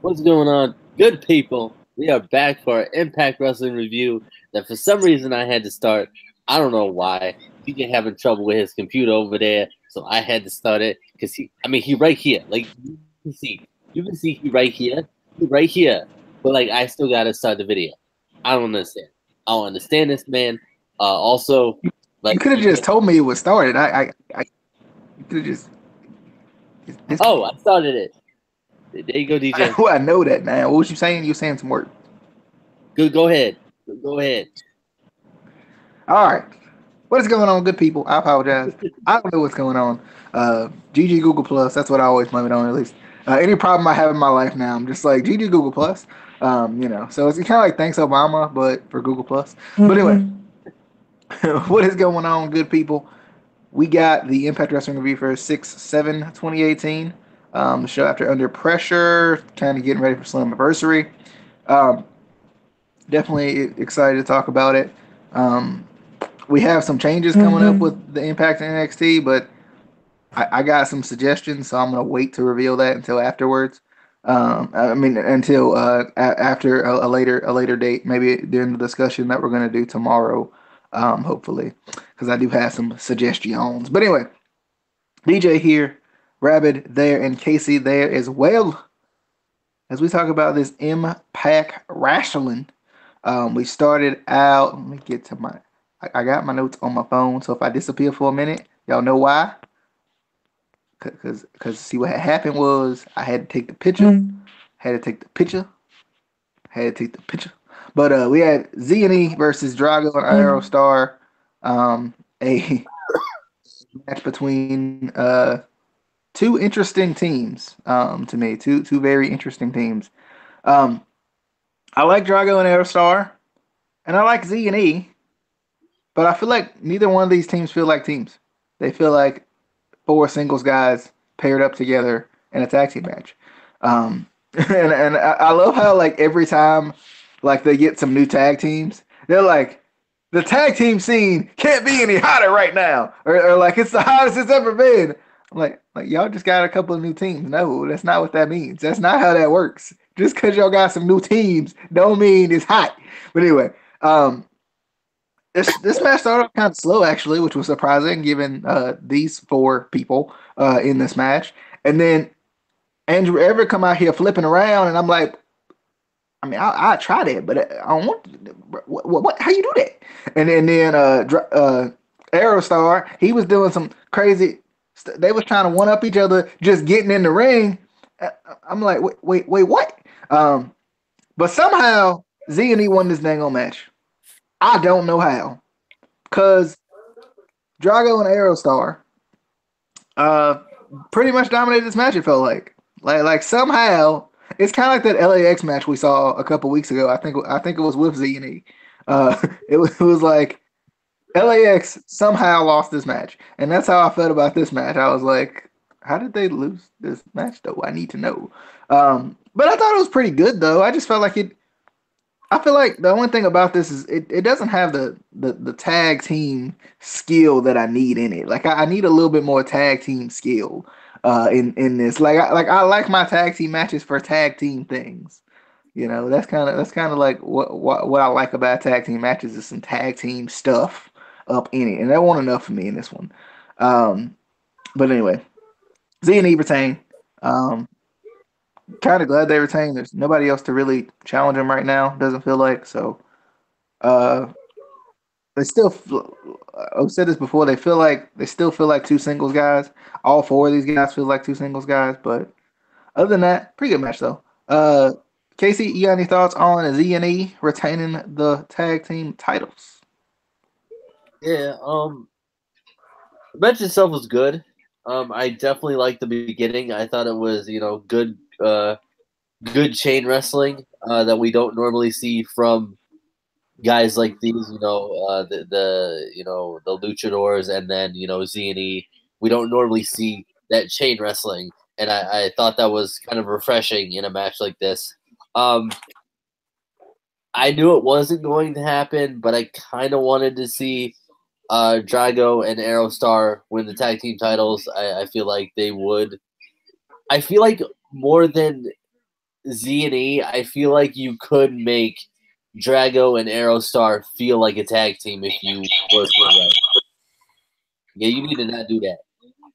What's going on, good people? We are back for our Impact Wrestling review that for some reason I had to start. I don't know why. DJ having trouble with his computer over there, so I had to start it because he right here. Like you can see he right here. But like I still gotta start the video. I don't understand. I don't understand this man. Also, You like could have just told me it was started. You could have just. This, I started it. There you go, DJ. well, I know that now. What was you saying? You were saying some work. Good, go ahead. Go ahead. All right. What is going on, good people? I apologize. I don't know what's going on. GG Google Plus. That's what I always blame it on. At least any problem I have in my life now, I'm just like GG Google Plus. So it's kind of like thanks Obama, but for Google Plus. But anyway, what is going on, good people? We got the Impact Wrestling review for 6/7/2018. The show after Under Pressure, kind of getting ready for Slammiversary. Um, Definitely excited to talk about it. We have some changes coming up with the Impact and NXT, but I got some suggestions, so I'm gonna wait to reveal that until afterwards. Until after a later date, maybe during the discussion that we're gonna do tomorrow, hopefully, because I do have some suggestions. But anyway, DJ here, Rabid there, and Casey there as well as we talk about this Impact Wrestling. We started out. Let me get to my. I got my notes on my phone, so if I disappear for a minute, y'all know why. Because see what had happened was I had to take the picture, had to take the picture, had to take the picture. But we had Z&E versus Drago and Aerostar, a match between two interesting teams. To me, two very interesting teams. Um, I like Drago and Aerostar, and I like Z&E, but I feel like neither one of these teams feel like teams. They feel like four singles guys paired up together in a tag team match. And I love how like every time like they get some new tag teams, they're like the tag team scene can't be any hotter right now, or like it's the hottest it's ever been. I'm like y'all just got a couple of new teams. No, that's not what that means. That's not how that works. Just because y'all got some new teams don't mean it's hot. But anyway, this match started off kind of slow actually, which was surprising given these four people in this match. And then Andrew Everett come out here flipping around, and I'm like, I mean, I try that, but I don't want. What? How you do that? And then Aerostar, he was doing some crazy. They was trying to one up each other, just getting in the ring. I'm like, wait, what? But somehow Z&E won this dang on match. I don't know how, cause Drago and Aerostar, pretty much dominated this match. It felt like somehow it's kind of like that LAX match we saw a couple weeks ago. I think it was with Z&E. It was like LAX somehow lost this match, and that's how I felt about this match. I was like, how did they lose this match though? I need to know. But I thought it was pretty good though. I just felt like it. I feel like the only thing about this is it doesn't have the tag team skill that I need in it. Like I need a little bit more tag team skill in this. I like my tag team matches for tag team things. You know, that's kind of like what I like about tag team matches is some tag team stuff up in it, and that wasn't enough for me in this one. Um, but anyway, Z&E retain. Um, Kind of glad they retained. There's nobody else to really challenge them right now. Doesn't feel like so. Uh, they still. I've said this before. They still feel like two singles guys. All four of these guys feel like two singles guys. But other than that, pretty good match though. Casey, you got any thoughts on Z&E retaining the tag team titles? Yeah, the match itself was good. I definitely liked the beginning. I thought it was, good chain wrestling that we don't normally see from guys like these. The luchadors, and then Z&E. We don't normally see that chain wrestling, and I thought that was kind of refreshing in a match like this. I knew it wasn't going to happen, but I kind of wanted to see Drago and Aerostar win the tag team titles. I feel like they would. I feel like more than Z&E, I feel like you could make Drago and Aerostar feel like a tag team if you worked it right. Yeah, you need to not do that.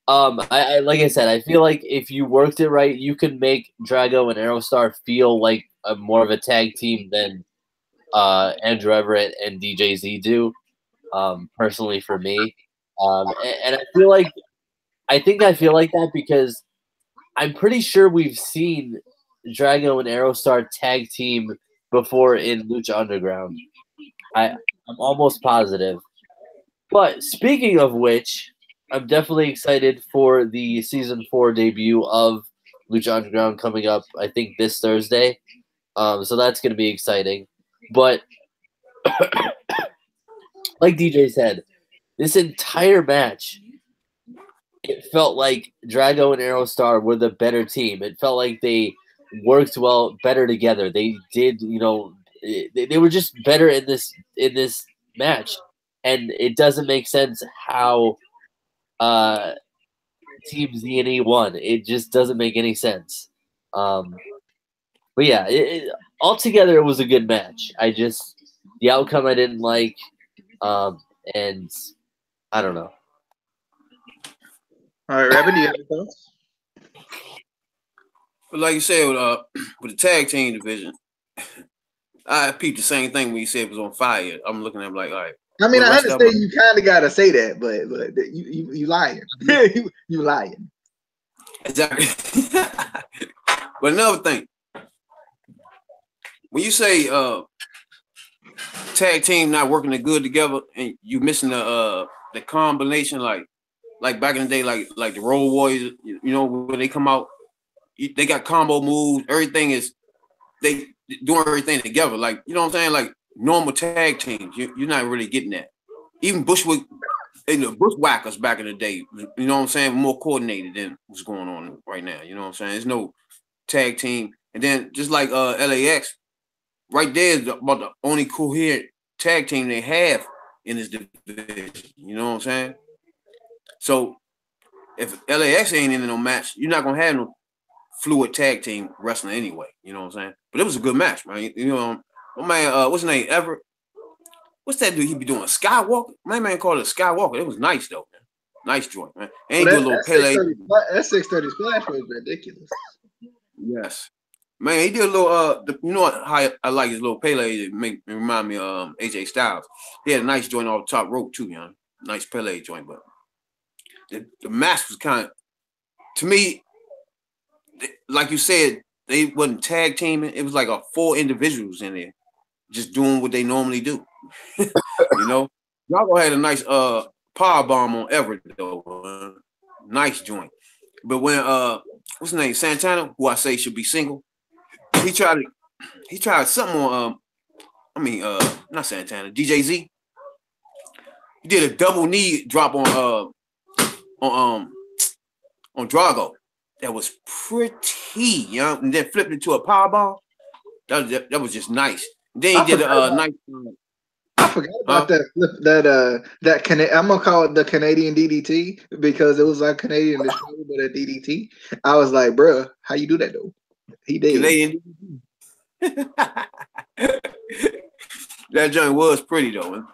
I like I said, I feel like if you worked it right, you could make Drago and Aerostar feel like more of a tag team than Andrew Everett and DJZ do. Personally, for me, and I feel like I feel like that because I'm pretty sure we've seen Drago and Aerostar tag team before in Lucha Underground. I'm almost positive. But speaking of which, I'm definitely excited for the season 4 debut of Lucha Underground coming up, I think, this Thursday. So that's going to be exciting. But like DJ said, this entire match, it felt like Drago and Aerostar were the better team. It felt like they worked better together. They did, they were just better in this match, and it doesn't make sense how Team Z&E won. It just doesn't make any sense. But yeah, altogether it was a good match. The outcome I didn't like, and I don't know. All right, Rabbit, do you have any thoughts? But like you said, with the tag team division, I peeped the same thing when you said it was on fire. I'm looking at him like, all right. I mean, I understand you kind of gotta say that, but you lying. you lying. Exactly. But another thing, when you say tag team not working good together, and you missing the combination, like back in the day, like the Road Warriors, when they come out, they got combo moves. Everything is they doing everything together. Like, you know what I'm saying? Like normal tag teams, you're not really getting that. Even Bushwick and the Bushwhackers back in the day, you know what I'm saying? More coordinated than what's going on right now. You know what I'm saying? There's no tag team. And then just like LAX, right there is about the only coherent tag team they have in this division. You know what I'm saying? So if LAX ain't in no match, you're not gonna have no fluid tag team wrestling anyway. You know what I'm saying? But it was a good match, man. My man, what's his name? Everett. What's that dude he be doing? Skywalker? My man called it Skywalker. It was nice though, man. Nice joint, man. And he do a little Pele. That 630 splash was ridiculous. Yes. Man, he did a little how I like his little Pele. It remind me of AJ Styles. He had a nice joint off the top rope too, nice Pele joint. But the match was kind of, to me, like you said, they wasn't tag teaming. It was like 4 individuals in there just doing what they normally do. Y'all had a nice power bomb on Everett though. Nice joint. But when what's his name? Santana, who I say should be single, he tried something on not Santana, DJZ. He did a double knee drop on Drago. That was pretty, and then flipped it to a power bomb. That was just nice. Then he did a nice. I forgot about that. I'm gonna call it the Canadian DDT because it was like Canadian Destroyer, but a DDT. I was like, bruh, how you do that though? He did. Canadian That joint was pretty though, man.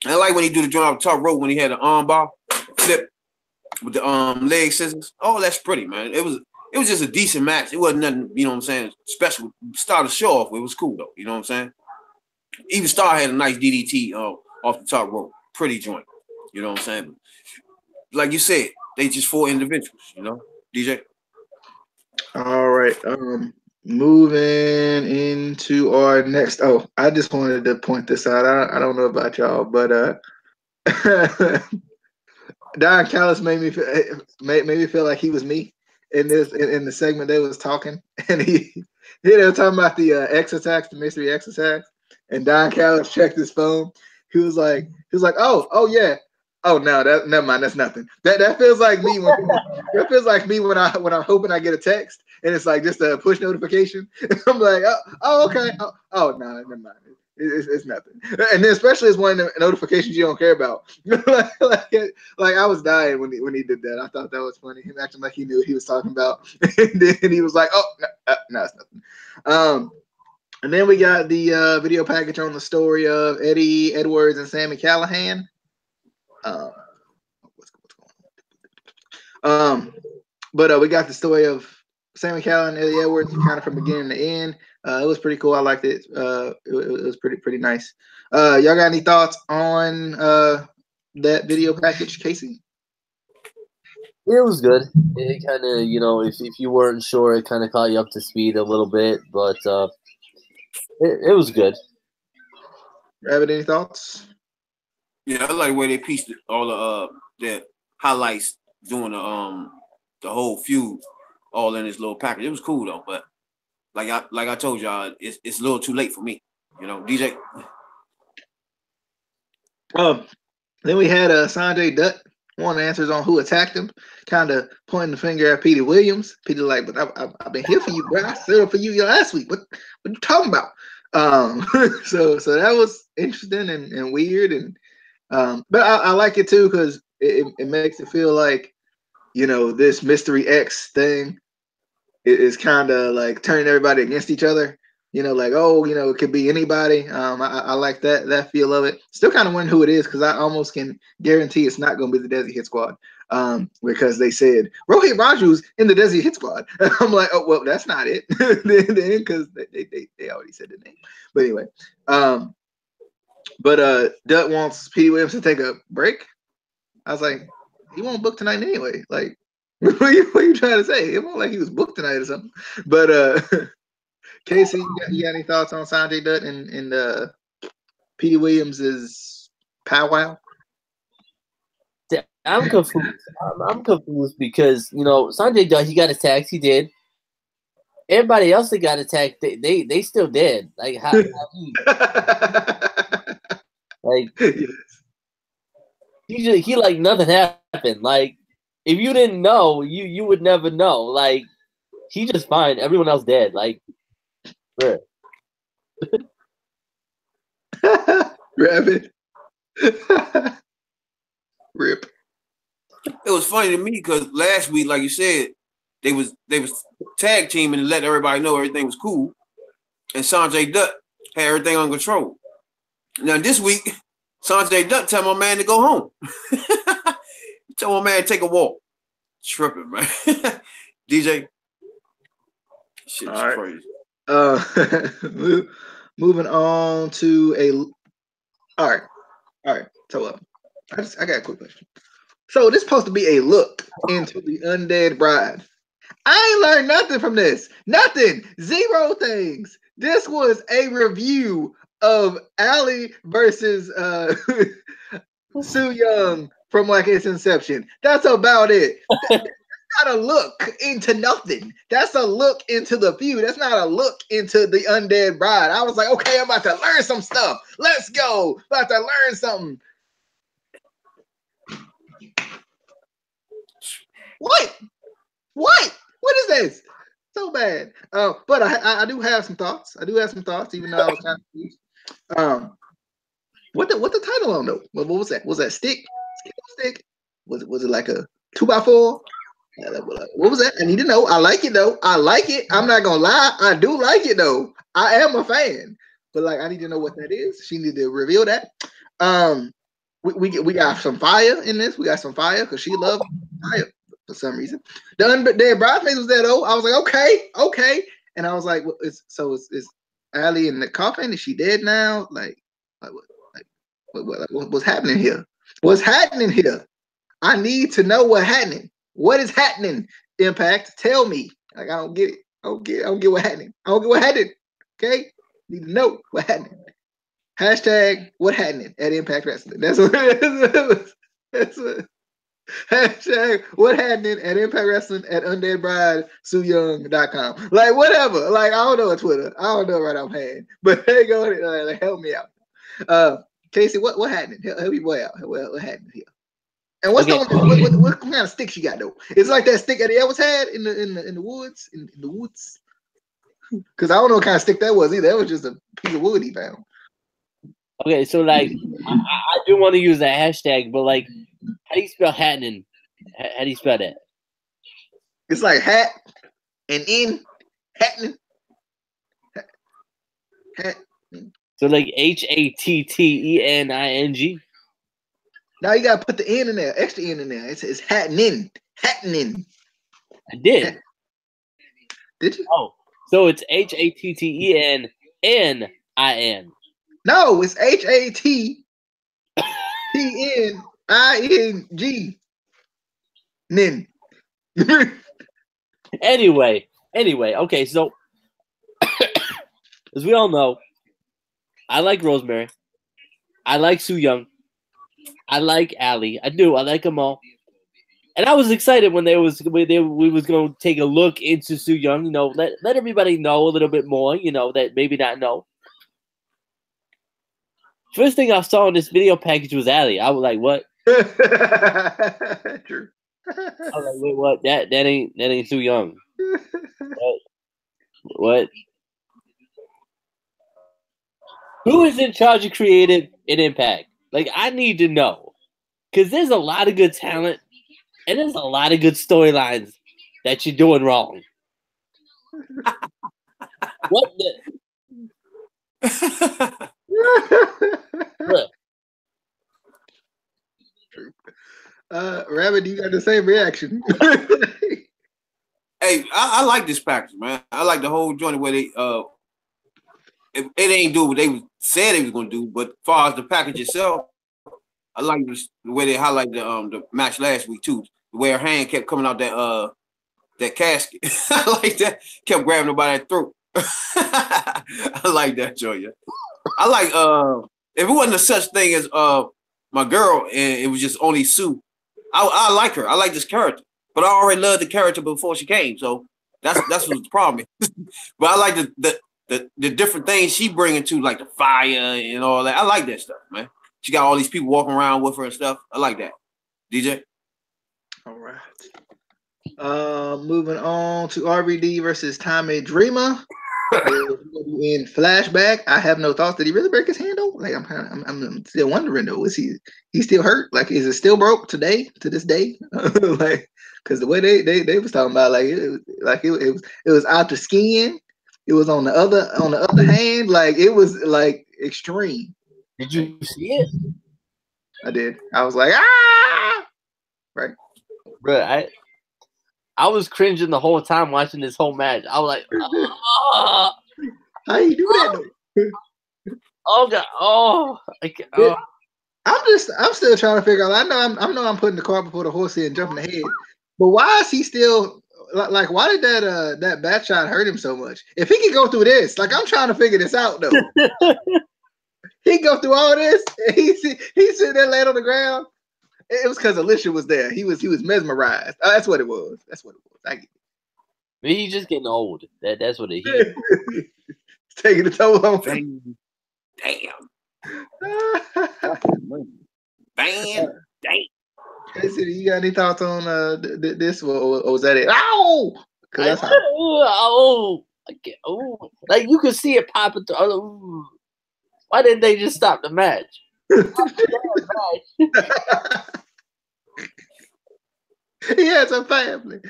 And I like when he do the joint off the top rope when he had the arm bar flip with the leg scissors. Oh, that's pretty, man. It was just a decent match. It wasn't nothing, you know what I'm saying, special. Start the show off. It was cool though. You know what I'm saying? Even Star had a nice DDT off the top rope. Pretty joint. You know what I'm saying? Like you said, they just 4 individuals, DJ. All right. Moving into our next. Oh, I just wanted to point this out. I don't know about y'all, but Don Callis made me feel like he was me in the segment they was talking, and they were talking about the X attacks, the mystery X attacks. And Don Callis checked his phone. He was like, oh yeah. Oh no, never mind. That's nothing. That feels like me when I'm hoping I get a text and it's like just a push notification. I'm like, oh okay. Oh no, never mind. It's nothing. And then especially it's one of the notifications you don't care about. like I was dying when he did that. I thought that was funny. Him acting like he knew what he was talking about. And then he was like, oh no, it's nothing. And then we got the video package on the story of Eddie Edwards and Sami Callihan. What's going on? But we got the story of Sami Callihan and Eddie Edwards kind of from beginning to end. It was pretty cool. I liked it. It was pretty nice. Y'all got any thoughts on that video package, Casey? It was good. It kind of, if you weren't sure, it kind of caught you up to speed a little bit, but it was good. Rabbit, any thoughts? Yeah, I like where they pieced all the highlights doing the whole feud all in this little package. It was cool though, but like I told y'all, it's a little too late for me. DJ. Then we had Sanjay Dutt wanting answers on who attacked him, kind of pointing the finger at Petey Williams. Petey like, but I've been here for you, bro. I set up for you last week. What you talking about? So that was interesting and weird, and but I like it too because it makes it feel like this Mystery X thing is kind of like turning everybody against each other. Like, it could be anybody. I like that feel of it. Still kind of wondering who it is because I almost can guarantee it's not going to be the Desi Hit Squad because they said Rohit Raju's in the Desi Hit Squad. I'm like, oh well, that's not it. Then because they already said the name. But anyway, but Dutt wants Petey Williams to take a break. I was like, he won't book tonight anyway. Like, what are you trying to say? It wasn't like he was booked tonight or something. But Casey, you got any thoughts on Sanjay Dutt and Petey Williams' powwow? I'm confused. I'm confused because Sanjay Dutt, he got attacked. He did. Everybody else that got attacked, they still did. Like how he, like he like nothing happened. Like if you didn't know, you would never know. Like he just fine. Everyone else dead. Like. Rabbit. Rip. It was funny to me because last week, like you said, they was tag teaming and letting everybody know everything was cool, and Sanjay Dutt had everything under control. Now this week, Sanjay Dutt tell my man to go home. Tell my man to take a walk. Tripping, man. DJ. Shit's right. crazy. Moving on to all right. So I got a quick question. So this is supposed to be a look into the Undead Bride. I ain't learned nothing from this. Nothing. Zero things. This was a review of Ali versus Su Yung from like its inception. That's about it. Not a look into nothing. That's a look into the feud. That's not a look into the Undead Bride. I was like, okay, I'm about to learn some stuff. Let's go. About to learn something. What? What is this? So bad. But I do have some thoughts. Even though I was kind of confused. What the title on though? What was that? Was that stick? Stick? Was it like a 2x4? What was that? I need to know. I like it though. I like it. I'm not gonna lie. I do like it though. I am a fan. But like, I need to know what that is. She need to reveal that. We got some fire in this. We got some fire because she loved fire for some reason. The Undead Bridesmaids was there though. I was like, okay. And I was like, well, is Ali in the coffin? Is she dead now? What's happening here? What's happening here? I need to know what's happening. What is happening? Impact, tell me. Like I don't get it. I don't get what happening. Okay, need to know what happening. Hashtag what happening at Impact Wrestling. That's what. Hashtag what happening at Impact Wrestling at UndeadBrideSuYoung.com. Like whatever. Like I don't know Twitter. I don't know right offhand. But hey, go like, help me out. Casey, what happened? Help me boy out. What happened here? And what's what kind of stick she got though? It's like that stick Eddie Edwards had in the woods, in the woods. Because I don't know what kind of stick that was either. That was just a piece of wood he found. Okay, so like I do want to use the hashtag, but like, how do you spell Hatton? How do you spell that? It's like hat and in Hatton. So like Hattening. Now you gotta put the N in there, extra N in there. It's happening. Happening. I did. Did you? Oh, so it's Hattenin. No, it's Hattening. Nin. Anyway, okay, so as we all know, I like Rosemary. I like Su Yung. I like Ali. I do. I like them all. And I was excited when we was going to take a look into Su Yung. You know, let everybody know a little bit more. You know, that maybe not know. First thing I saw in this video package was Ali. I was like, what? True. I was like, wait, what? That ain't Su Yung. What? Who is in charge of creative and impact? Like, I need to know. Because there's a lot of good talent and there's a lot of good storylines that you're doing wrong. What the? Rabbit, you got the same reaction. Hey, I like this package, man. I like the whole joint where they it ain't do what they said they was gonna do, but as far as the package itself, I like the way they highlight the match last week too. The way her hand kept coming out that casket. I like that. Kept grabbing her by that throat. I like that, Joya. I like if it wasn't a such thing as my girl and it was just only Sue, I like her. I like this character. But I already loved the character before she came, so that's what the problem is. But I like the different things she bringing to, like the fire and all that. I like that stuff, man. She got all these people walking around with her and stuff. I like that. DJ? All right. Moving on to RVD versus Tommy Dreamer. In flashback, I have no thoughts. Did he really break his hand though? Like I'm still wondering though. Is he still hurt? Like is it still broke to this day? Like because the way they was talking about it was out the skin. It was on the other hand. Like it was like extreme. Did you see it? I did. I was like right. Bro, I was cringing the whole time watching this whole match. I was like, how you do that though? Oh god, I'm still trying to figure out. I know I'm putting the cart before the horse here and jumping ahead. But why is he still like? Why did that bat shot hurt him so much? If he can go through this, like I'm trying to figure this out though. He go through all this. And he's sitting there laying on the ground. It was because Alicia was there. He was mesmerized. Oh, that's what it was. I get it. Maybe he's just getting old. That's what it is. It's taking a toll on him. Damn. Damn. Hey, City, you got any thoughts on this, or was that it? Ow! Like you could see it popping through. Why didn't they just stop the match? He has a family.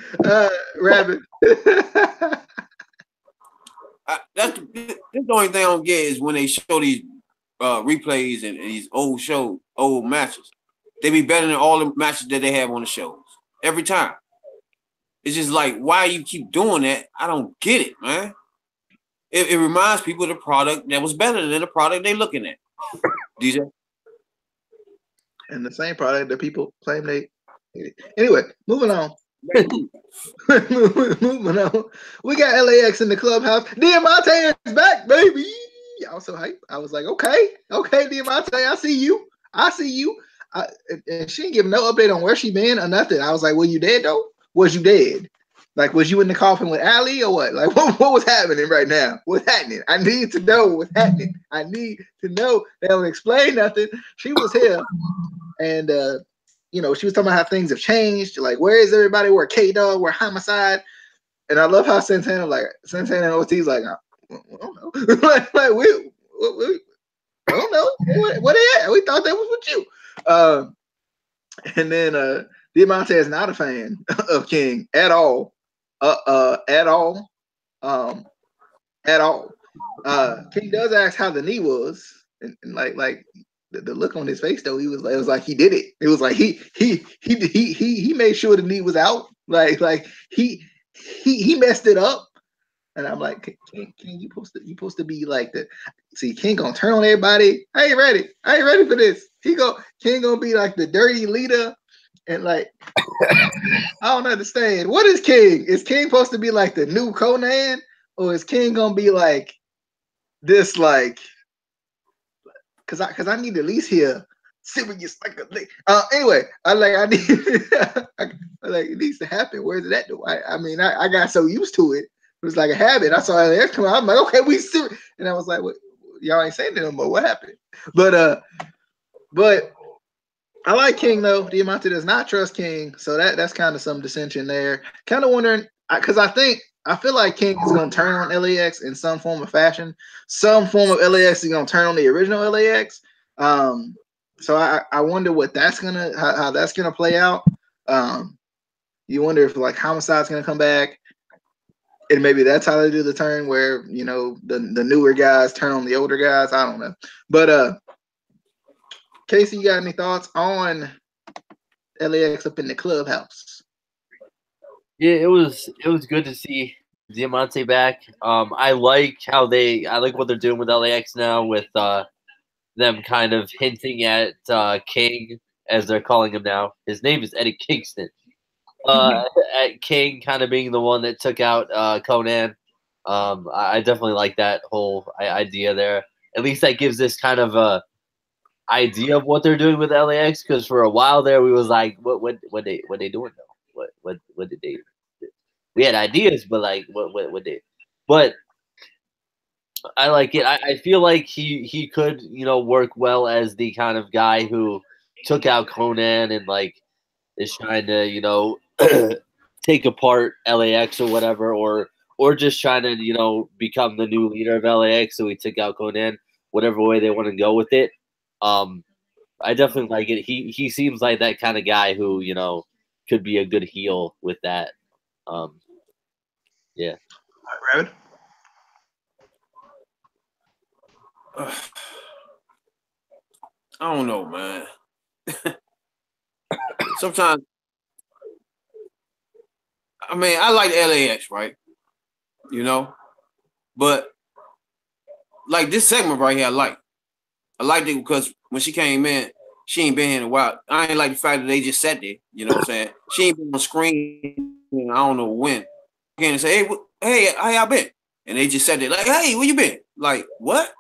Rabbit. That's the only thing I don't get is when they show these replays and these old matches. They be better than all the matches that they have on the shows every time. It's just like, why you keep doing that? I don't get it, man. It reminds people of the product that was better than the product they're looking at. DJ? And the same product that people claim they hated. Anyway, moving on. Moving on. We got LAX in the clubhouse. Diamante is back, baby. I was so hyped. I was like, okay, Diamante, I see you. And she didn't give no update on where she been or nothing. I was like, were you dead though? Was you dead? Like, was you in the coffin with Ali or what? Like, what was happening right now? What's happening? I need to know what's happening. I need to know. They don't explain nothing. She was here, and she was talking about how things have changed. Like, where is everybody? Where K-Dog? Where Homicide? And I love how Santana and OT's like, I don't know. like we I don't know. What they at? We thought that was with you. And then Diamante is not a fan of King at all. At all. King does ask how the knee was, and like the look on his face though, it was like he did it. It was like he made sure the knee was out. Like he messed it up. And I'm like, King, you supposed to be like the see King gonna turn on everybody. I ain't ready. I ain't ready for this. King gonna be like the dirty leader, and like I don't understand. What is King? Is King supposed to be like the new Conan, or is King gonna be like this like? Cause I need to at least hear serious like a anyway. I need it needs to happen. Where's it at though? I mean I got so used to it. It was like a habit. I saw LAX come out. I'm like, okay, we serious. And I was like, what, y'all ain't saying that no more. What happened? But I like King though. Diamante does not trust King, so that's kind of some dissension there. Kind of wondering because I feel like King is gonna turn on LAX in some form of fashion. Some form of LAX is gonna turn on the original LAX. So I wonder what that's gonna how that's gonna play out. You wonder if like Homicide's gonna come back. And maybe that's how they do the turn where, you know, the newer guys turn on the older guys. I don't know. But Casey, you got any thoughts on LAX up in the clubhouse? Yeah, it was good to see Diamante back. I like what they're doing with LAX now with them kind of hinting at King, as they're calling him now. His name is Eddie Kingston. At King kind of being the one that took out Conan. I definitely like that whole idea there. At least that gives this kind of a idea of what they're doing with LAX. Because for a while there, we was like, what they doing though? What did they? We had ideas, but like what they? But I like it. I feel like he could work well as the kind of guy who took out Conan and like is trying to take apart LAX or whatever, or just trying to become the new leader of LAX. So he took out Conan, whatever way they want to go with it. I definitely like it. He seems like that kind of guy who could be a good heel with that. Yeah. Rabbit? I don't know, man. Sometimes, I mean, I like LAX, right? But like this segment right here, I liked it because when she came in, she ain't been here in a while. I ain't like the fact that they just sat there. You know what I'm saying? She ain't been on screen. I don't know when. Again, and say, hey, how y'all been? And they just sat there like, hey, where you been? Like, what?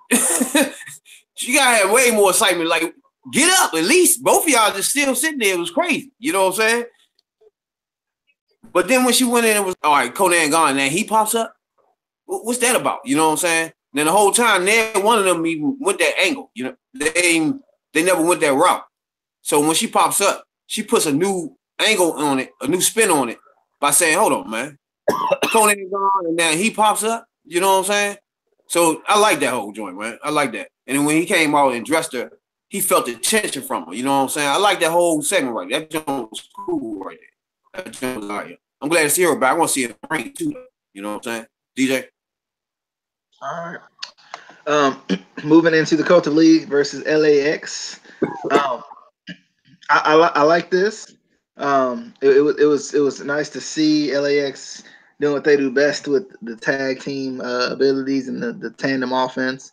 She gotta have way more excitement. Like, get up at least. Both of y'all just still sitting there. It was crazy. You know what I'm saying? But then when she went in, it was all right. Conan gone. Now he pops up. What's that about? You know what I'm saying? Then the whole time, never one of them even went that angle. They never went that route. So when she pops up, she puts a new angle on it, a new spin on it by saying, "Hold on, man, Conan gone, and now he pops up." You know what I'm saying? So I like that whole joint, man. I like that. And then when he came out and dressed her, he felt the tension from her. You know what I'm saying? I like that whole segment right there. That joint was cool right there. That joint was out here. I'm glad to see her back. I want to see her ring too. You know what I'm saying? DJ. All right. Moving into the Cult of Lee versus LAX. I like this. It was nice to see LAX doing what they do best with the tag team abilities and the tandem offense.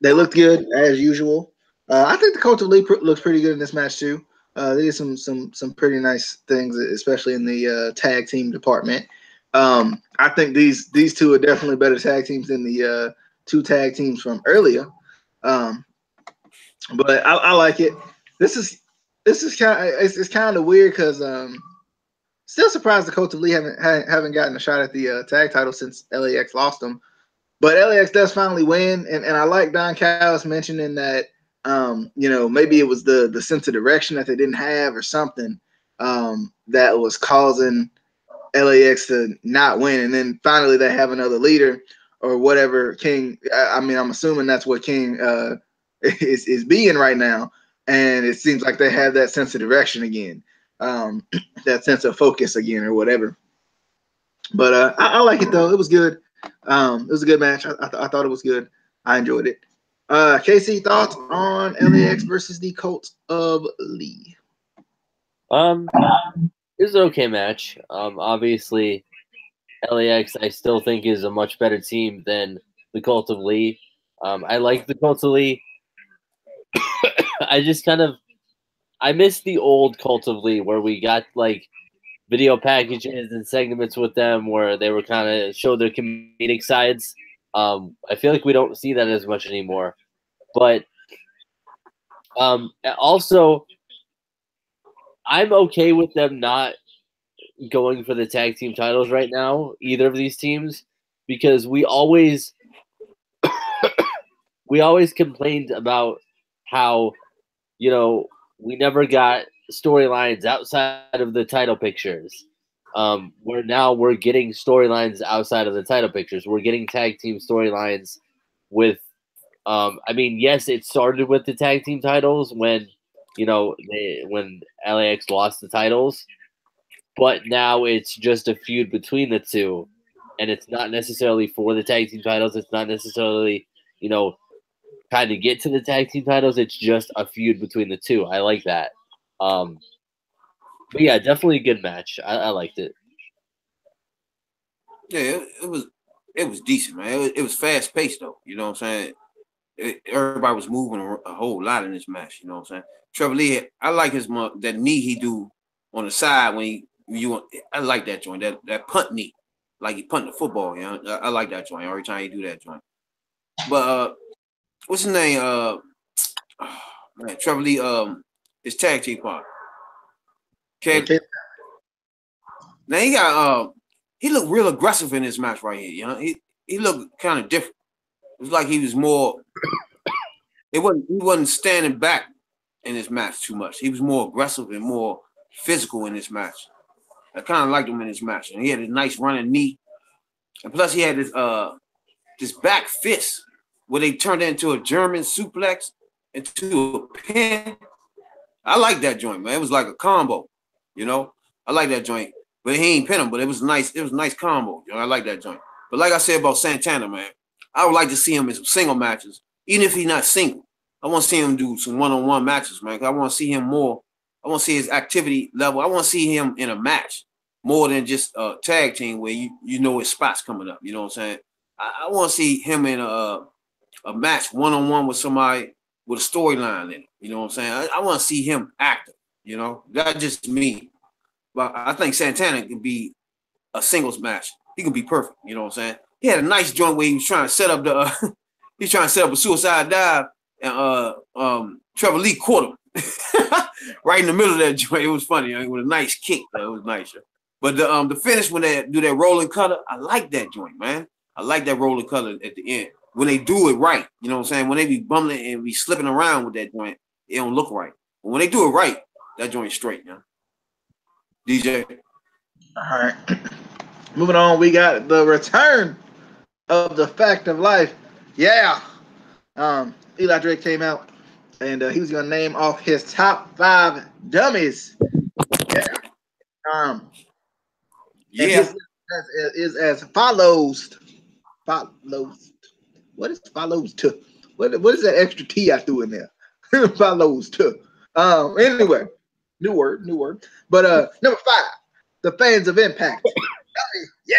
They looked good as usual. I think the Cult of Lee looks pretty good in this match too. They did some pretty nice things, especially in the tag team department. I think these two are definitely better tag teams than the two tag teams from earlier. But I like it. This is kind of it's kind of weird because still surprised the Cult of Lee haven't gotten a shot at the tag title since LAX lost them. But LAX does finally win, and I like Don Callis mentioning that maybe it was the sense of direction that they didn't have or something that was causing LAX to not win, and then finally they have another leader or whatever. King, I mean, I'm assuming that's what King is being right now, and it seems like they have that sense of direction again, that sense of focus again, or whatever. But I like it though; it was good. It was a good match. I thought it was good. I enjoyed it. Casey, thoughts on LAX versus the Cult of Lee? It was an okay match. Obviously, LAX I still think is a much better team than the Cult of Lee. I like the Cult of Lee. I miss the old Cult of Lee where we got like video packages and segments with them where they were kind of show their comedic sides. I feel like we don't see that as much anymore. But also, I'm okay with them not going for the tag team titles right now, either of these teams, because we always complained about how, we never got storylines outside of the title pictures. Where now we're getting storylines outside of the title pictures. We're getting tag team storylines with, yes, it started with the tag team titles when, when LAX lost the titles, but now it's just a feud between the two, and it's not necessarily for the tag team titles. It's not necessarily, trying to get to the tag team titles. It's just a feud between the two. I like that. But yeah, definitely a good match. I liked it. Yeah, it was decent, man. It was fast paced though. You know what I'm saying? Everybody was moving a whole lot in this match. You know what I'm saying? Trevor Lee, I like that knee he do on the side when I like that joint. That punt knee, like he punting the football. You know, I like that joint every time he do that joint. But what's his name? Man, Trevor Lee, his tag team partner. Okay. Now he looked real aggressive in this match right here. You know, he looked kind of different. It was like he was more. He wasn't standing back in this match too much. He was more aggressive and more physical in this match. I kind of liked him in this match, and he had a nice running knee, and plus he had this back fist where they turned it into a German suplex into a pin. I like that joint, man. It was like a combo, you know. I like that joint, but he ain't pin him. But it was nice. It was a nice combo. You know, I like that joint. But like I said about Santana, man, I would like to see him in some single matches, even if he's not single. I want to see him do some one-on-one matches, man. I want to see him more. I want to see his activity level. I want to see him in a match more than just a tag team where you know his spots coming up. You know what I'm saying? I want to see him in a match one-on-one with somebody with a storyline in it. You know what I'm saying? I want to see him active. You know, that's just me. But I think Santana can be a singles match. He can be perfect. You know what I'm saying? He had a nice joint where he was trying to set up a suicide dive, and Trevor Lee caught him right in the middle of that joint. It was funny, with a nice kick. It was nice. But the finish when they do that rolling cutter, I like that joint, man. I like that rolling cutter at the end when they do it right. You know what I'm saying? When they be bumbling and be slipping around with that joint, it don't look right. But when they do it right, that joint's straight, man. DJ. All right. Moving on, we got the return of the Fact of Life. Yeah. Eli Drake came out, and he was going to name off his top 5 dummies. Yeah. His is as follows. Follows. What is follows to? What is that extra T I threw in there? Follows to. Anyway, new word. But number 5, the fans of Impact. Yeah.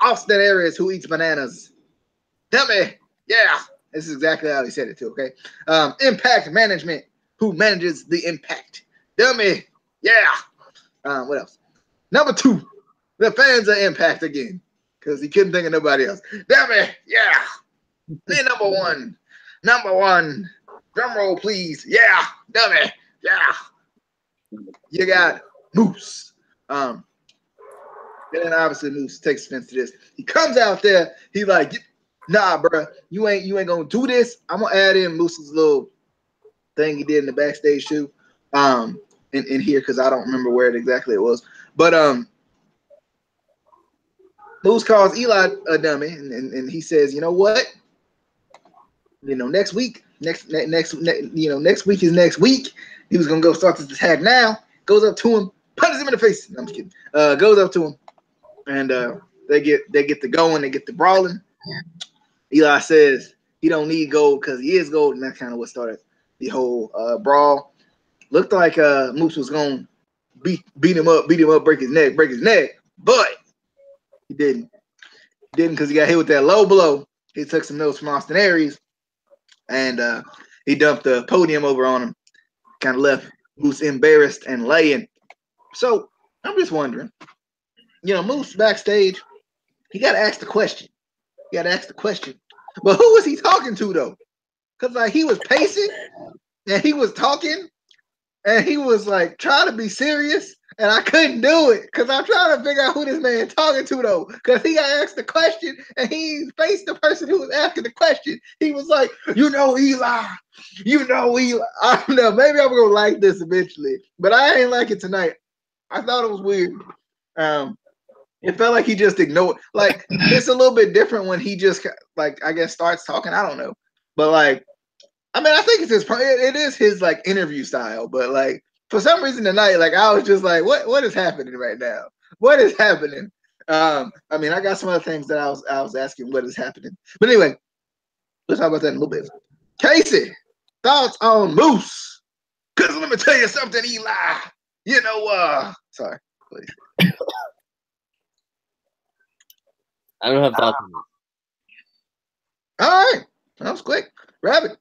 Austin Aries, who eats bananas. Dummy. Yeah. This is exactly how he said it too, okay? Impact Management, who manages the Impact. Dummy. Yeah. What else? Number 2, the fans of Impact again, because he couldn't think of nobody else. Dummy. Yeah. Then number one. Drum roll, please. Yeah. Dummy. Yeah. You got Moose. And then obviously Moose takes offense to this. He comes out there. He like, nah, bro, you ain't gonna do this. I'm gonna add in Moose's little thing he did in the backstage too, in here because I don't remember where exactly it was. But Moose calls Eli a dummy, and he says, you know what? Next week is next week. He was gonna go start this tag now. Goes up to him, punches him in the face. No, I'm just kidding. Goes up to him, and They get the going, they get the brawling. Eli says he don't need gold because he is gold, and that's kind of what started the whole brawl. Looked like Moose was gonna beat him up, break his neck, but he didn't. He didn't because he got hit with that low blow. He took some notes from Austin Aries, and he dumped the podium over on him. Kind of left Moose embarrassed and laying. So I'm just wondering, Moose backstage, he got to ask the question. But who was he talking to though? Because like he was pacing and he was talking and he was like trying to be serious, and I couldn't do it because I'm trying to figure out who this man talking to though. Because he got asked the question and he faced the person who was asking the question. He was like, Eli. I don't know. Maybe I'm gonna like this eventually, but I ain't like it tonight. I thought it was weird. It felt like he just ignored. Like it's a little bit different when he just like I guess starts talking. I don't know, but like I mean I think it's it is his like interview style. But like for some reason tonight, like I was just like, what is happening right now? What is happening? I mean I got some other things that I was asking what is happening. But anyway, let's talk about that in a little bit. Casey, thoughts on Moose? Cause let me tell you something, Eli. Sorry, please. I don't have thoughts on it. All right. That was quick. Rabbit.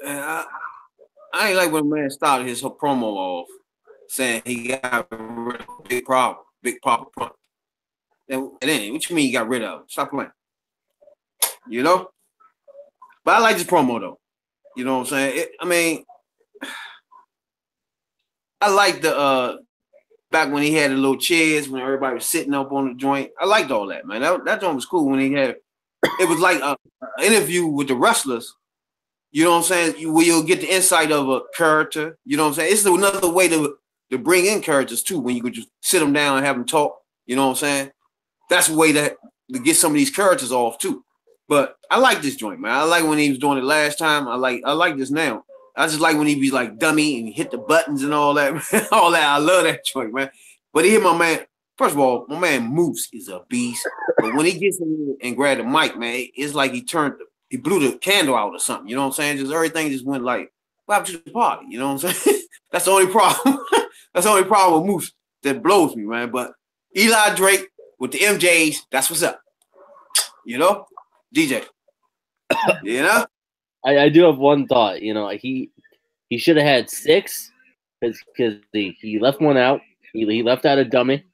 I ain't like when a man started his whole promo off saying he got rid of a big problem. And then, what you mean you got rid of? Stop playing. But I like this promo, though. You know what I'm saying? I like the back when he had the little chairs when everybody was sitting up on the joint. I liked all that, man. That joint was cool when he had it was like an interview with the wrestlers. You know what I'm saying? Where you'll get the insight of a character. You know what I'm saying? It's another way to bring in characters too, when you could just sit them down and have them talk. You know what I'm saying? That's a way to get some of these characters off too. But I like this joint, man. I like when he was doing it last time. I like this now. I just like when he be like dummy and hit the buttons and all that. All that. I love that joint, man. But he hit my man. First of all, my man Moose is a beast. But when he gets in and grab the mic, man, it's like he blew the candle out or something. You know what I'm saying? Just everything just went like, what happened to the party? You know what I'm saying? That's the only problem. That's the only problem with Moose that blows me, man. But Eli Drake with the MJs, that's what's up. DJ. I do have one thought. He should have had 6 because he left one out. He left out a dummy.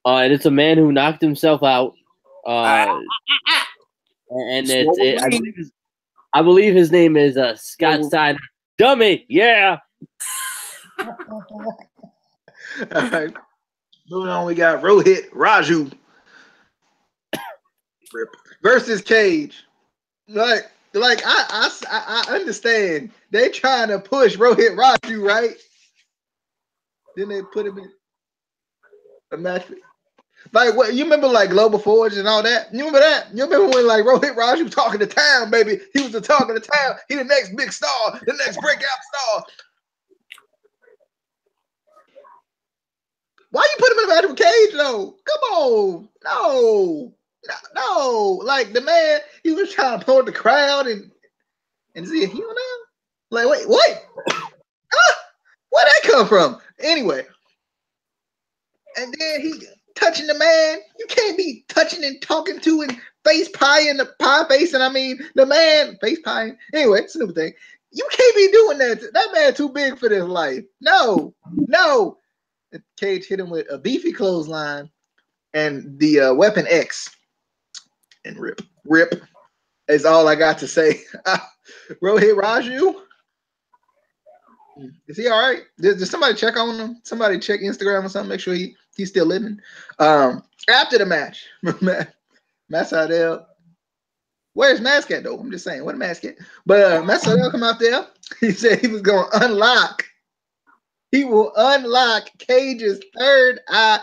And it's a man who knocked himself out. And I believe his name is Scott Steiner. Dummy, yeah. All right. Moving on, we got Rohit Raju versus Cage. Like I understand they trying to push Rohit Raju, right? Then they put him in a match. Like what you remember, like Global Forge and all that. You remember that? You remember when like Rohit Raju talking to town, baby? He was the talk of the town. He the next big star, the next breakout star. Why you put him in a match with Cage though? Come on, no. Like the man, he was trying to pull the crowd and see a heel now. Like wait, what? Where'd that come from? Anyway, and then he touching the man. You can't be touching and talking to and face pie in the pie face. And I mean the man face pie. Anyway, it's a new thing. You can't be doing that. That man too big for this life. No. Cage hit him with a beefy clothesline and the Weapon X. And rip is all I got to say. Rohit Raju, is he all right? Did somebody check on him? Somebody check Instagram or something, make sure he's still living. After the match, Matt Sydal. Where's Mask at though? I'm just saying, what Mask at? But Matt Sydal come out there. He said he was going to unlock. He will unlock Cage's third eye.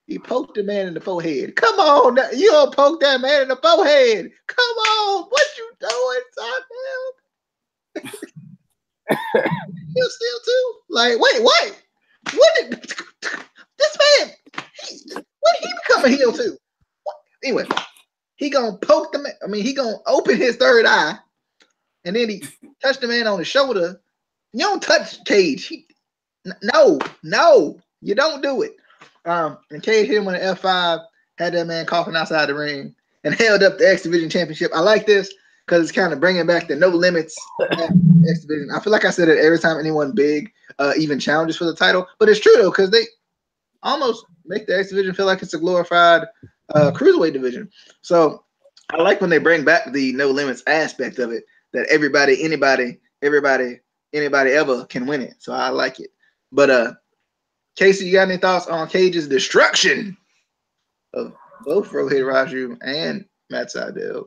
He poked the man in the forehead. Come on, you don't poke that man in the forehead. Come on, what you doing, Sydal? You still too? Like, wait, what? What did this man? When he become a heel too? Anyway, he gonna poke the man. I mean, he gonna open his third eye, and then he touched the man on the shoulder. You don't touch Cage. No, you don't do it. And Cage hit him with an F5, had that man coughing outside the ring, and held up the X Division Championship. I like this because it's kind of bringing back the no limits X Division. I feel like I said it every time anyone big even challenges for the title, but it's true though because they almost make the X Division feel like it's a glorified cruiserweight division. So I like when they bring back the no limits aspect of it, that everybody, anybody ever can win it. So I like it. But Casey, you got any thoughts on Cage's destruction of both Rohit Raju and Matt Sydal?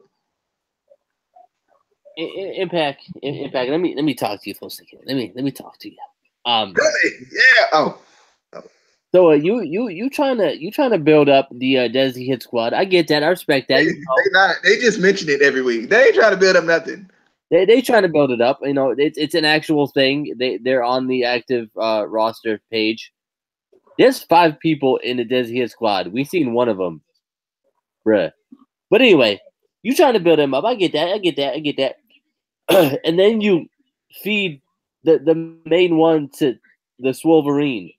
Impact. Let me talk to you for a second. Let me talk to you. Yeah. Oh. So you trying to build up the Desi Hit Squad? I get that. I respect that. They just mention it every week. They ain't trying to build up nothing. They trying to build it up. You know, it's an actual thing. They're on the active roster page. There's 5 people in the Desi Hit Squad. We seen one of them, bruh. But anyway, you trying to build them up. I get that. And then you feed the main one to the Swolverine.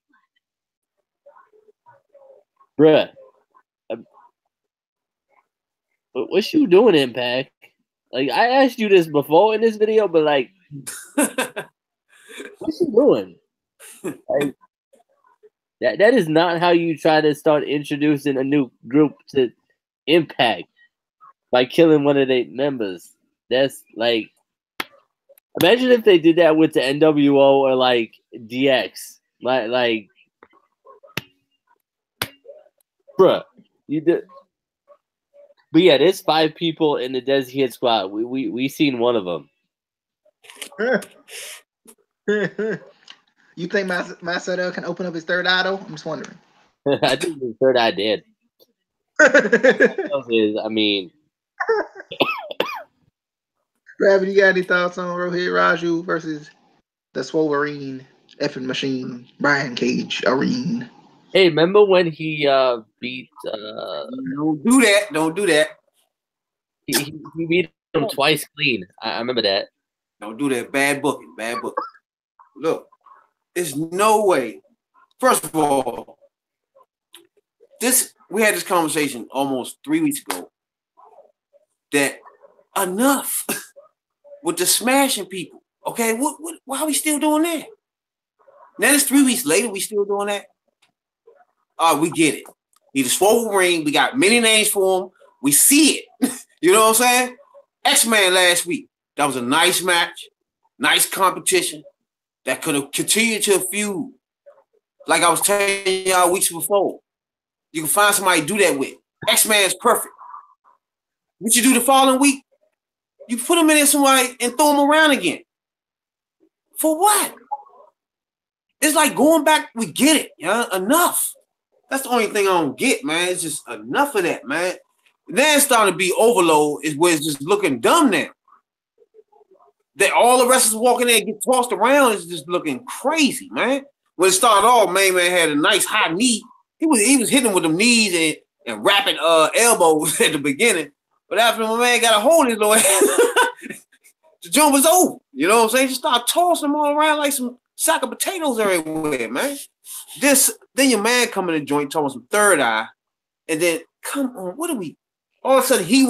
Bruh. What's you doing, Impact? Like, I asked you this before in this video, but like, what's you doing? Like, that is not how you try to start introducing a new group to Impact by killing one of their members. That's like, imagine if they did that with the NWO or like DX. Like, bruh, you did. But yeah, there's 5 people in the Desi Hit Squad. We seen one of them. You think Matt Sydal can open up his third eye though? I'm just wondering. I think his third eye did. I mean, Raven, you got any thoughts on Rohit Raju versus the Swolverine effing machine, Brian Cage Arene? Hey, remember when he beat? Don't do that. He beat him twice clean. I remember that. Don't do that. Bad booking. Look, there's no way. First of all, we had this conversation almost 3 weeks ago. That enough with the smashing people. Okay, why are we still doing that? Now it's 3 weeks later. We still doing that. We get it. He's a swole ring. We got many names for him. We see it. You know what I'm saying? X-Man last week. That was a nice match. Nice competition. That could have continued to feud. Like I was telling y'all weeks before. You can find somebody to do that with. X-Man is perfect. What you do the following week? You put him in there somebody and throw him around again. For what? It's like going back. We get it. Yeah, enough. That's the only thing I don't get, man. It's just enough of that, man. Then it's starting to be overload, is where it's just looking dumb now. That all the wrestlers walking there and get tossed around is just looking crazy, man. When it started off, man had a nice high knee. He was hitting with them knees and rapping elbows at the beginning. But after my man got a hold of his little head, the joint was over. You know what I'm saying? Just start tossing them all around like some sack of potatoes everywhere, man. Then your man come in the joint talking some third eye, and then come on, what are we? All of a sudden he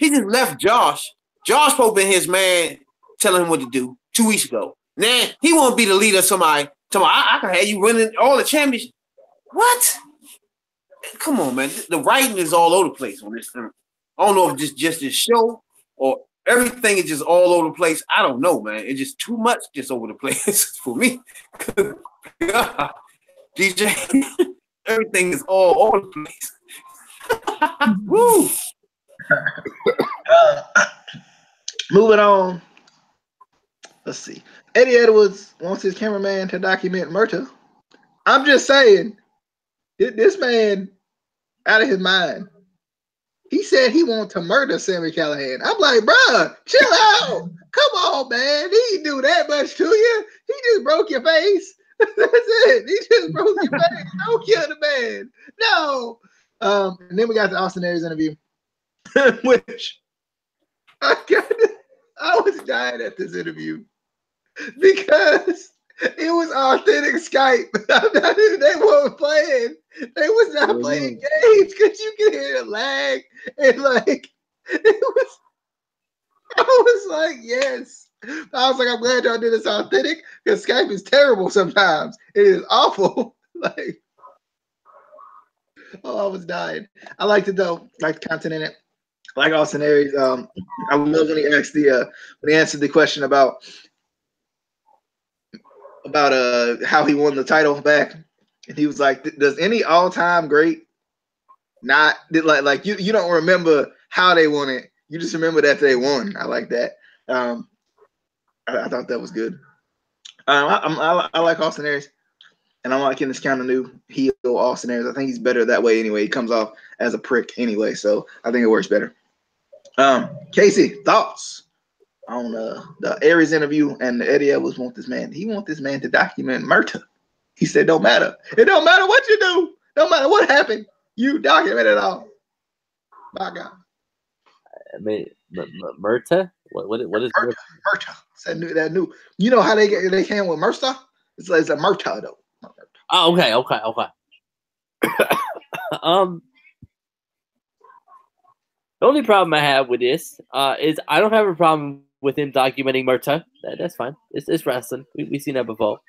just left Josh. Josh Pope been his man telling him what to do 2 weeks ago. Now he want to be the leader of somebody. I can have you winning all the championships. What? Come on, man. The writing is all over the place on this thing. I don't know if it's just this show or everything is just all over the place. I don't know, man. It's just too much just over the place for me. God, DJ, everything is all over the place. Woo! Moving on. Let's see. Eddie Edwards wants his cameraman to document murder. I'm just saying, this man out of his mind. He said he wants to murder Sami Callihan. I'm like, bruh, chill out. Come on, man. He didn't do that much to you. He just broke your face. That's it. He just broke your face. Don't kill the man. No. And then we got the Austin Aries interview, which I was dying at this interview because it was authentic Skype. They weren't playing. They was not playing games because you could hear the lag and like it was. I was like, yes. I was like, I'm glad y'all did this authentic because Skype is terrible sometimes. It is awful. Like, oh, I was dying. I liked it though. Like the content in it. Like Austin Aries. I love when he asked when he answered the question about how he won the title back, and he was like, "Does any all-time great not like you don't remember how they won it? You just remember that they won." I like that. I thought that was good. I like Austin Aries, and I'm liking this kind of new heel Austin Aries. I think he's better that way anyway. He comes off as a prick anyway, so I think it works better. Casey, thoughts on the Aries interview and the Eddie Edwards want this man. He want this man to document murder. He said, "Don't matter. It don't matter what you do. Don't matter what happened. You document it all." My God. I mean, Murta? What is Murta? Murta. That new. You know how they came with Murta? It's a Murta though. Oh, okay. The only problem I have with this is I don't have a problem with him documenting Murta. That's fine. It's wrestling. We've seen that before.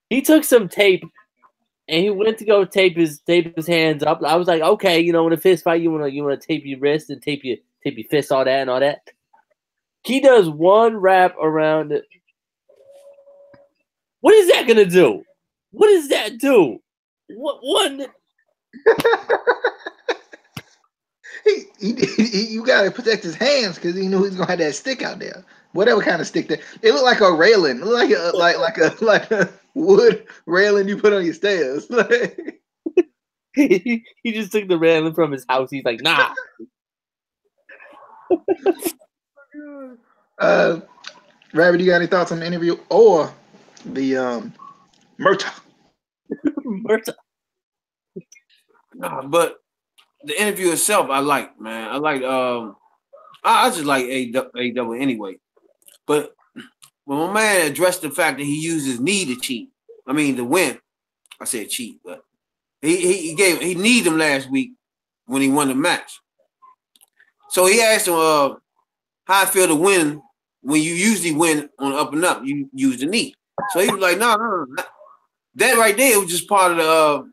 He took some tape and he went to go tape his hands up. I was like, okay, in a fist fight, you wanna tape your wrist and tape your fist, all that and all that. He does one wrap around it. What is that gonna do? What does that do? What one? You gotta protect his hands because he knew he's gonna have that stick out there. Whatever kind of stick that it looked like a railing. It looked like a wood railing you put on your stairs. He just took the railing from his house. He's like, nah. Rabbit, you got any thoughts on the interview or the Murta? Murta. But the interview itself, I like, man. I like. I just like AEW anyway. But when my man addressed the fact that he used his knee to cheat, to win. I said cheat, but he kneed him last week when he won the match. So he asked him how I feel to win when you usually win on up and up. You use the knee. So he was like, no. That right there was just part of the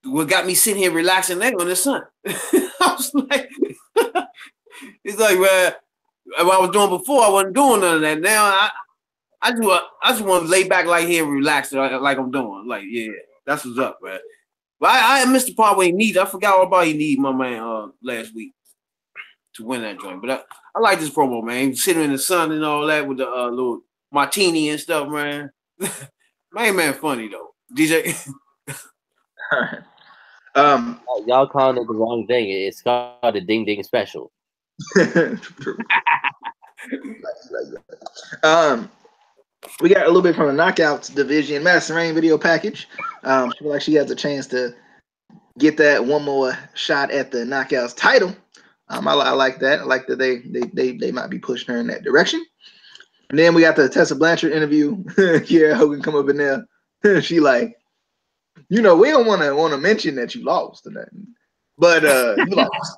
what got me sitting here relaxing there on the sun. I was like, it's like, man, what I was doing before, I wasn't doing none of that. Now I just want to lay back like here and relax like I'm doing. Like, yeah, that's what's up, man. But I missed the part where he needed. I forgot all about he needed my man last week to win that joint. But I like this promo, man. He was sitting in the sun and all that with the little martini and stuff, man. man, funny though. DJ. Y'all calling it the wrong thing. It's called a ding ding special. We got a little bit from the Knockouts division Madison Rain video package. I feel like she has a chance to get that one more shot at the Knockouts title. I like that. I like that they might be pushing her in that direction. And then we got the Tessa Blanchard interview. Kiera Hogan come up in there. She like, we don't want to mention that you lost or nothing, but you lost.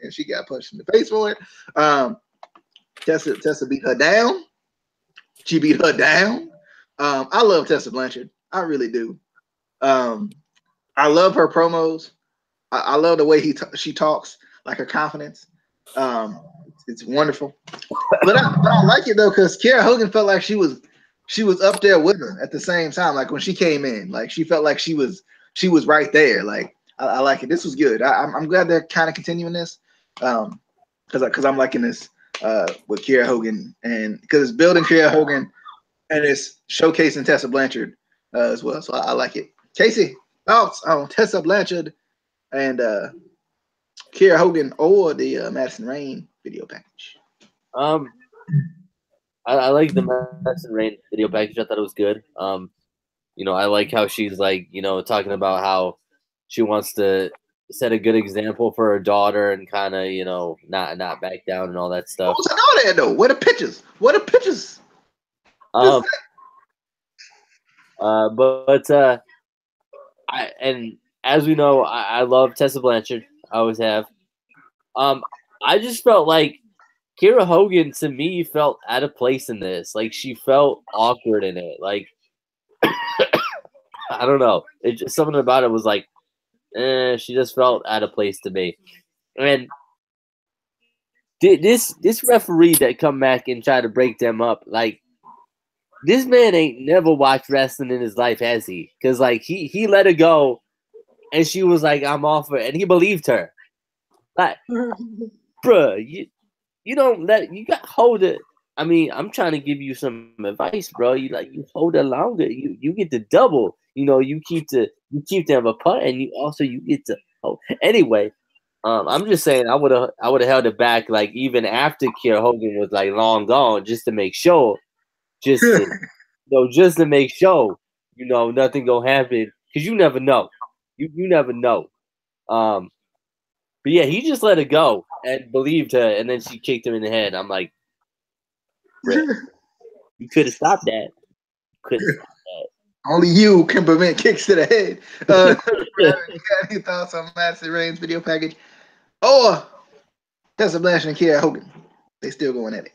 And she got punched in the face for it. Tessa beat her down. She beat her down. I love Tessa Blanchard. I really do. I love her promos. I love the way she talks, like her confidence. It's wonderful. But I like it though because Kiera Hogan felt like she was up there with her at the same time. Like when she came in, like she felt like she was right there. Like I like it. This was good. I'm glad they're kind of continuing this because I'm liking this with Kiera Hogan and because it's building Kiera Hogan and it's showcasing Tessa Blanchard as well. So I like it. Casey, thoughts on Tessa Blanchard and Kiera Hogan or the Madison Rain video package? I like the Madison Rain video package. I thought it was good. I like how she's like, talking about how she wants to set a good example for her daughter and kind of, not back down and all that stuff. What's all that though? Where the pictures? Where the pictures? And as we know, I love Tessa Blanchard. I always have. I just felt like Kiera Hogan to me felt out of place in this. Like she felt awkward in it. Like I don't know. Something about it was like, she just felt out of place to me. And this referee that come back and try to break them up, like this man ain't never watched wrestling in his life, has he? Because like he let her go, and she was like, "I'm off her," and he believed her. Like, bruh, you don't you got hold it. I mean, I'm trying to give you some advice, bro. You hold it longer. You get the double. You keep them apart, and you get to hold. Anyway, I'm just saying I would have held it back like even after Kiera Hogan was like long gone, just to make sure, just to make sure, nothing gonna happen, because you never know. You never know. But yeah, he just let it go and believed her, and then she kicked him in the head. I'm like, you could have stopped that. Only you can prevent kicks to the head. You got any thoughts on Madison Rain's video package? Or Tessa Blanchard and Kiera Hogan? They still going at it.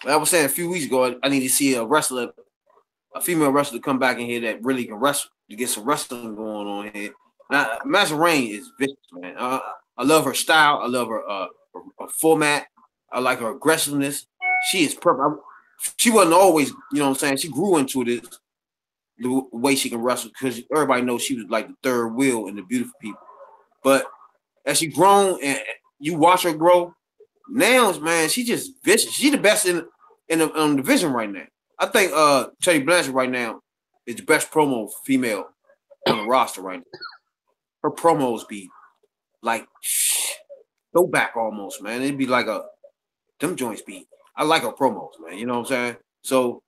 I was saying a few weeks ago, I need to see a female wrestler come back in here that really can wrestle, to get some wrestling going on here. Now, Madison Rain is vicious, man. I love her style. I love her format. I like her aggressiveness. She is perfect. She wasn't always, she grew into this, the way she can wrestle, because everybody knows she was like the third wheel in the Beautiful People. But as she grown and you watch her grow, now, man, she just vicious. She's the best in the division right now. I think Teddy Blanchard right now is the best promo female on the roster right now. Her promos be like throwback almost, man. It'd be like them joints be. I like her promos, man. You know what I'm saying? So,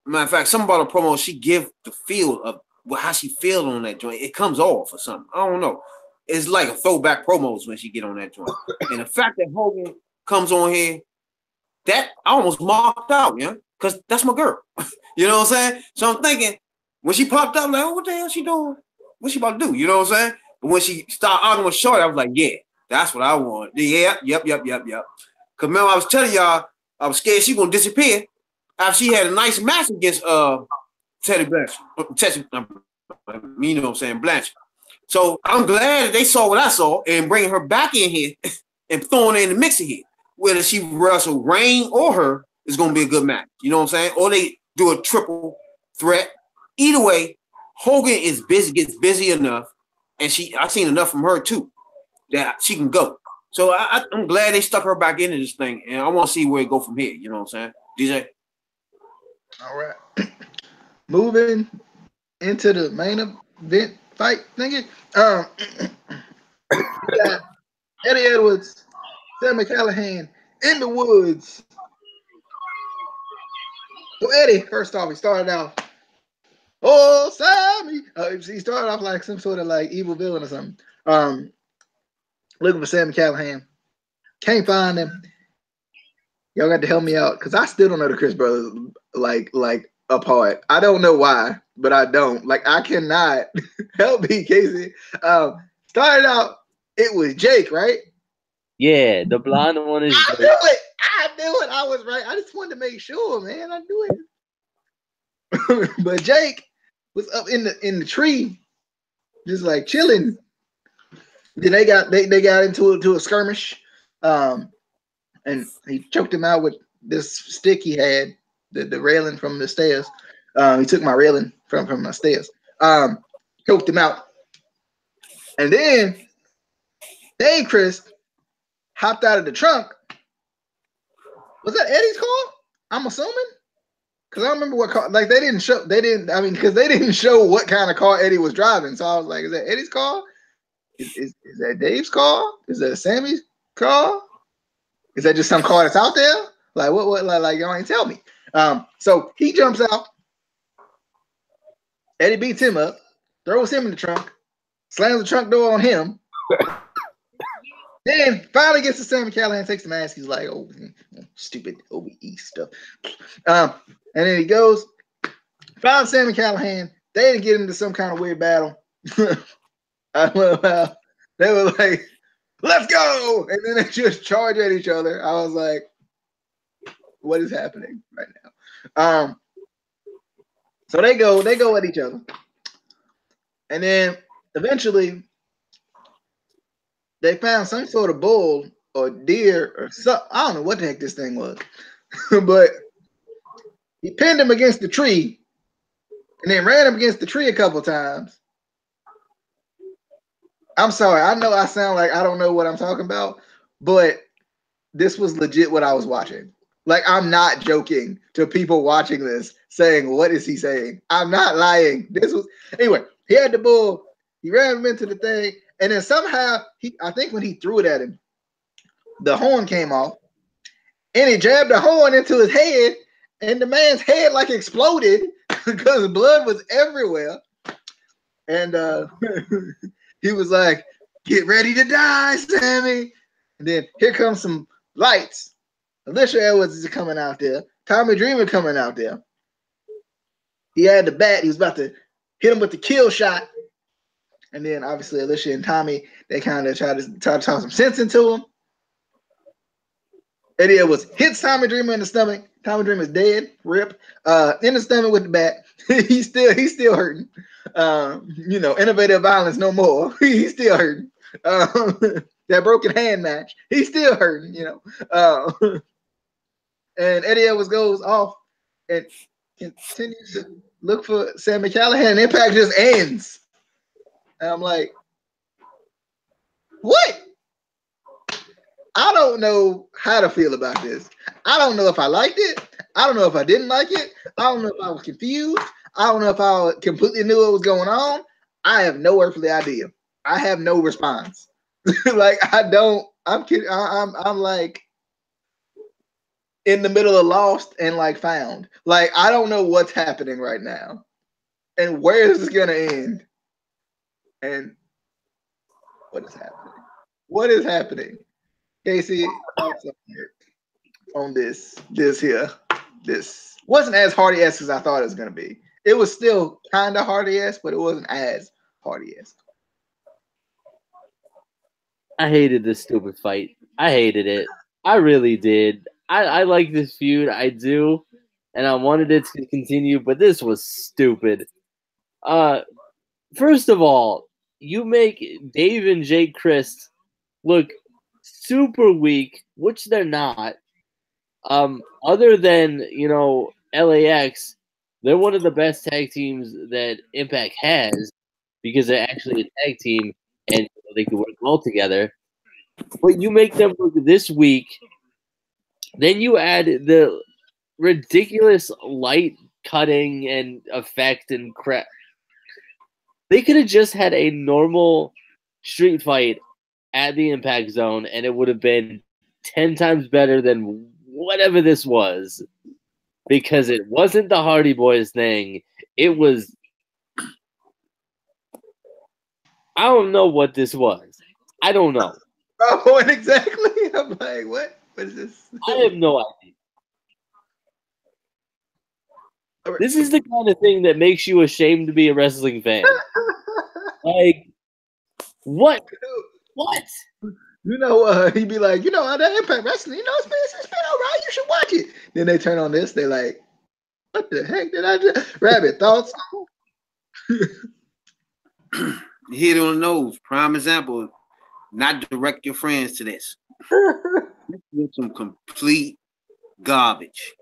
matter of fact, something about her promos, she give the feel of how she feel on that joint. It comes off or something. I don't know. It's like a throwback promos when she get on that joint. And the fact that Hogan comes on here, that I almost marked out, because that's my girl. You know what I'm saying? So I'm thinking, when she popped up, like, what the hell she doing? What's she about to do? You know what I'm saying? But when she started arguing with Shorty, I was like, yeah, that's what I want. Yeah, yep. Because remember, I was telling y'all, I was scared she gonna disappear after she had a nice match against Teddy Blanchard. You know what I'm saying, Blanchard. So I'm glad that they saw what I saw and bringing her back in here and throwing her in the mixer here. Whether she wrestle Rain or her, is gonna be a good match. You know what I'm saying? Or they do a triple threat. Either way, Hogan is busy, gets busy enough, and I've seen enough from her too that she can go. So I'm glad they stuck her back into this thing, and I want to see where it go from here. You know what I'm saying, DJ? All right. Moving into the main event fight thingy. We got Eddie Edwards, Sami Callihan in the woods. So Eddie, first off, he started out, "Oh, Sami!" He started off like some sort of like evil villain or something. Looking for Sami Callihan. Can't find him. Y'all got to help me out, because I still don't know the Chris brothers like apart. I don't know why, but I don't. Like, I cannot help me, Casey. Started out, it was Jake, right? Yeah, the blonde one is. I knew it. I was right. I just wanted to make sure, man. I knew it. But Jake was up in the tree, just like chilling. Then they got into a skirmish, and he choked him out with this stick he had, the railing from the stairs. He took my railing from my stairs. Choked him out, and then Dave Chris hopped out of the trunk. Was that Eddie's car? I'm assuming, because I don't remember what car. Like, they didn't show. Because they didn't show what kind of car Eddie was driving. So I was like, is that Eddie's car? Is that Dave's car? Is that Sammy's car? Is that just some card that's out there? Like what like y'all ain't tell me. So he jumps out. Eddie beats him up, throws him in the trunk, slams the trunk door on him. Then finally gets to Sami Callihan, takes the mask. He's like, oh, stupid OBE stuff. And then he goes, finds Sami Callihan. They didn't get into some kind of weird battle. I love how they were like, let's go. And then they just charge at each other. I was like, what is happening right now? So they go at each other. And then eventually they found some sort of bull or deer or something. I don't know what the heck this thing was. But he pinned him against the tree and then ran him against the tree a couple times. I'm sorry. I know I sound like I don't know what I'm talking about, but this was legit what I was watching. Like, I'm not joking to people watching this saying, what is he saying? I'm not lying. This was, anyway, he had the bull. He ran him into the thing. And then somehow, I think when he threw it at him, the horn came off. And he jabbed the horn into his head. And the man's head like exploded because blood was everywhere. And he was like, get ready to die, Sami. And then here comes some lights. Alicia Edwards is coming out there. Tommy Dreamer coming out there. He had the bat. He was about to hit him with the kill shot. And then obviously Alicia and Tommy, they kind of try to talk some sense into him. Eddie Edwards hits Tommy Dreamer in the stomach. Tommy Dreamer's dead. Rip. In the stomach with the bat. he's still hurting. Innovative violence no more. He's still hurting. That broken hand match. He's still hurting, and Eddie Edwards goes off and continues to look for Sami Callihan, and Impact just ends. And I'm like, what? I don't know how to feel about this. I don't know if I liked it. I don't know if I didn't like it. I don't know if I was confused. I don't know if I completely knew what was going on. I have no earthly idea. I have no response. Like, I'm kidding. I'm like in the middle of Lost and like Found. Like, I don't know what's happening right now. And where is this gonna end? And what is happening? What is happening? Casey, on this wasn't as Hardy-esque as I thought it was gonna be. It was still kind of Hardy-esque, but it wasn't as Hardy-esque. I hated this stupid fight. I hated it. I really did. I like this feud. I do. And I wanted it to continue, but this was stupid. First of all, you make Dave and Jake Christ look super weak, which they're not. Other than, LAX, they're one of the best tag teams that Impact has because they're actually a tag team and they can work well together. But you make them look this week, then you add the ridiculous light cutting and effect and crap. They could have just had a normal street fight at the Impact Zone, and it would have been 10 times better than whatever this was. Because it wasn't the Hardy Boys thing. It was... I don't know what this was. I don't know. Oh, and exactly. I'm like, what? What is this? I have no idea. This is the kind of thing that makes you ashamed to be a wrestling fan. Like, what? What? He'd be like, that Impact Wrestling, it's been all right. You should watch it. Then they turn on this. They're like, what the heck did I just? Rabbit, thoughts? You hit it on the nose. Prime example. Not direct your friends to this. This is some complete garbage.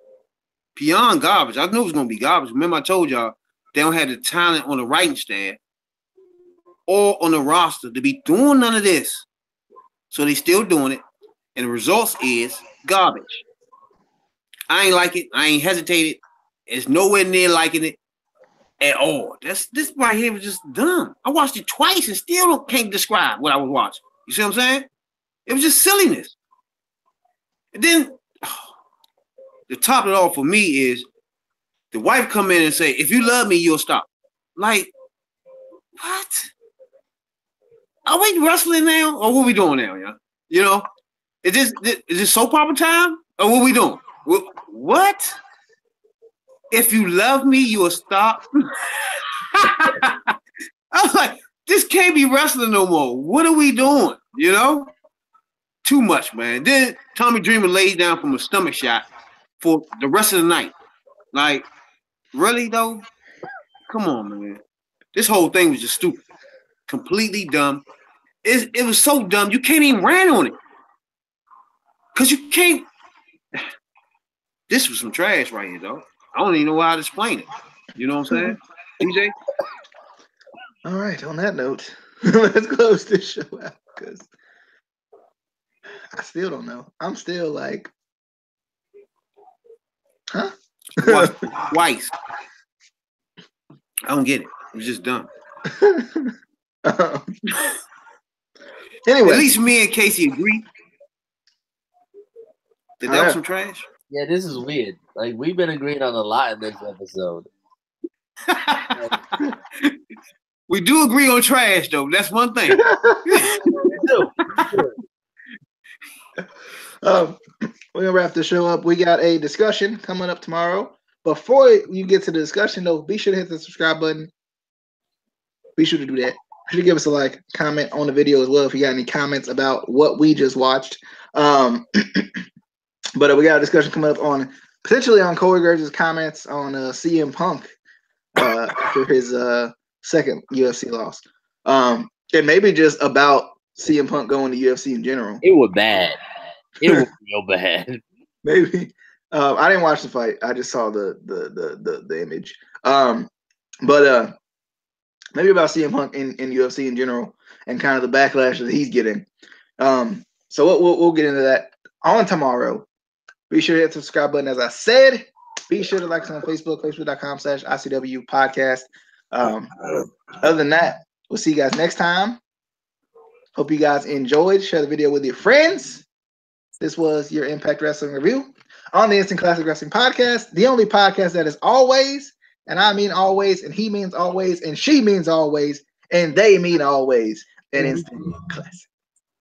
Beyond garbage. I knew it was going to be garbage. Remember I told y'all they don't have the talent on the writing staff or on the roster to be doing none of this. So they still doing it. And the results is garbage. I ain't like it. I ain't hesitated. It's nowhere near liking it at all. This right here was just dumb. I watched it twice and still can't describe what I was watching. You see what I'm saying? It was just silliness. And then to top it off for me is the wife come in and say, if you love me, you'll stop. Like, what? Are we wrestling now? Or what we doing now, yeah? You know? Is this soap opera time? Or what we doing? What? If you love me, you'll stop. I was like, this can't be wrestling no more. What are we doing? You know? Too much, man. Then Tommy Dreamer laid down from a stomach shot for the rest of the night. Like, really though? Come on, man. This whole thing was just stupid. Completely dumb. It was so dumb, you can't even rant on it. Because you can't. This was some trash right here, though. I don't even know how to explain it. You know what I'm saying, DJ? All right, on that note, let's close this show out because I still don't know. I'm still like, huh? Twice. I don't get it. It was just dumb. Anyway. At least me and Casey agree that was some trash. Yeah, this is weird. Like, we've been agreeing on a lot in this episode. We do agree on trash, though. That's one thing. We're gonna wrap the show up. We got a discussion coming up tomorrow. Before you get to the discussion, though, be sure to hit the subscribe button. Be sure to do that. Be sure to give us a like, comment on the video as well if you got any comments about what we just watched. But we got a discussion coming up on potentially on Corey Graves' comments on CM Punk after his second UFC loss. And maybe just about CM Punk going to UFC in general. It was bad. It was real bad. Maybe. I didn't watch the fight. I just saw the image. But maybe about CM Punk in UFC in general and kind of the backlash that he's getting. So we'll get into that on tomorrow. Be sure to hit the subscribe button, as I said. Be sure to like us on Facebook, facebook.com/ICW podcast. Other than that, we'll see you guys next time. Hope you guys enjoyed. Share the video with your friends. This was your Impact Wrestling review on the Instant Classic Wrestling Podcast, the only podcast that is always, and I mean always, and he means always, and she means always, and they mean always, an Instant Classic.